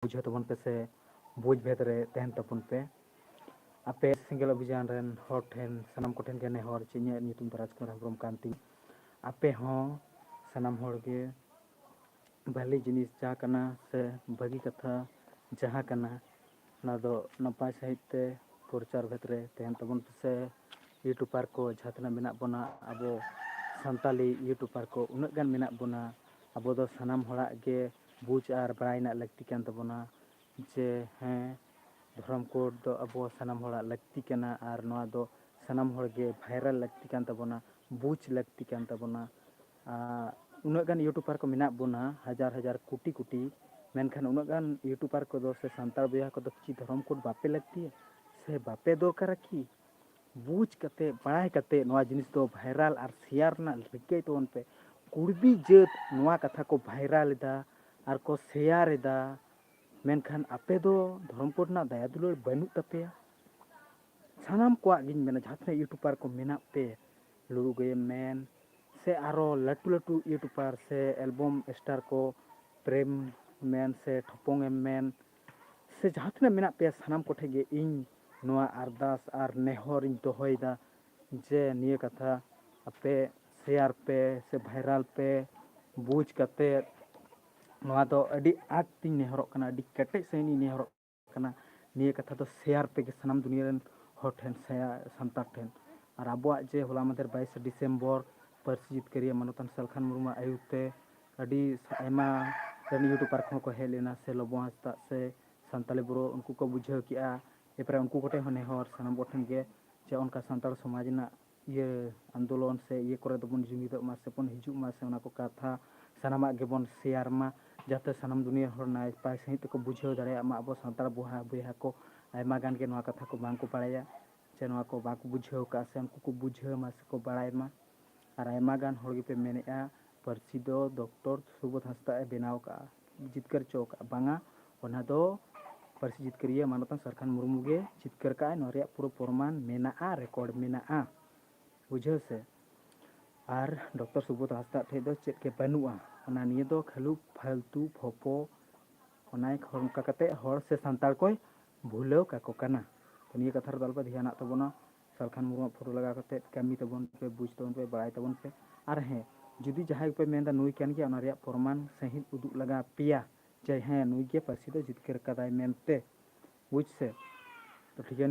बुझे तबन पे से बुझ भेद रे तहन तबन पे आपे सिंगल अभियान रेन हर ठेन सनाम को ठेन के नेहर चिन्या नितुम राजकुमार हेम्ब्रम कांति आपे हों सनाम हर के भले जिनिस जहाँ कना से भगी कथा जहाँ कना ना दो नपाय सहित ते प्रचार भेद रे तहन तबन पे से यूट्यूबर को जहाँ मेना बना अब सानताली यूट्यूबर को उन्नत गान मेना बना अब दो सनाम हड़ा के बुझ और बड़ाई लगती कान तबना जे हें धर्म कोड दो अब सनाम हड़ा लगती कना और नवा दो सनाम हड़ के भाइरल लगती कान तबना बुझ लगती कान तबना उन्नत गान यूट्यूबर को मेना बना हजार हजार कोटी कोटी मेनखान उन्नत गान यूट्यूबर को दो से संताल बया को दो कि धर्म कोड बापे लगती है से बापे दरकार की बुझ कते बड़ाई कते नवा जिनिस दो भाइरल और शेयर ना रिके तो पे कुर्बी जात नवा कथा को भाइरल दा और को शेयर दा मेनखान आपे दो धर्म कोड ना दया दुलार बनू तपेया सानाम को गिन मेना जहाँ यूट्यूबर को मेना पे लुरु गए मेन से आरो लटू लटू यूट्यूबर से एल्बम स्टार को प्रेम मेन से ठोपोंग मेन से जहाँ मेना पे सानाम को ठेगे इन नवा अरदास और नेहर इन दोहयदा जे निये कथा आपे शेयर पे से भाइरल पे बुझ कते नवा दो अडी आग तिन नेहर कना अडी कटे से नेहर कना निये कथा तो शेयर पे के सनाम दुनिया रन हर ठेन संतार ठेन और आबुआ जे होला मधर 22 डिसेम्बर पार्सी जितकारिया मानवतान सलखान मुर्मू आयुते अडी आयमा रन यूट्यूबर को हेज लेना से लबो हांसदा से सानताली बुरो उनको को बुझाव किया एपरे उनको कोटे होने हर सनाम कोठेन के जे उनका सानताल समाज ना ये आंदोलन से ये करे दबन जुमिद मा से पन हिजु मा से उना को कथा सनामा गेबन शेयर मा जाते सनाम दुनिया हर नाय पाय सहित को बुझाव दाड़े मा अब सानताल बुहा बुहा को आयमा गान के नवा कथा को बांग को पड़ाया जे नवा को बांग को बुझाव का से उनको को बुझाव मा से को बड़ाय मा और आयमा गान हर गे पे मेनेआ पार्सी दो डॉक्टर सुबोध हांसदा बेनाव का जितकर चौक बांगा ओना दो पार्सी जितकारिया मानवतान सरखान मुर्मू गे जितकर का नोरिया पूरा प्रमाण मेना रेकॉर्ड मेना बुझाव से और डॉक्टर सुबोध हांसदा ठे दो चेक के बनुआ ओना निये दो खालू फालतू फोपो ओना खरमका कते हर से संताल को भूलेव का को कना तो निये कथा दल पे ध्यान तबना सरखान मुर्मू फोटो लगा कते कमी तबन पे बुझ तबन पे बड़ाई तबन पे और हें जुदी जहां पे मेनदा नुई कान गया ओना रिया प्रमाण सहित उदुग लगा पिया जे हें नुई के पार्सी दो जितकर कदाय मेनते बुझ से तो ठीक है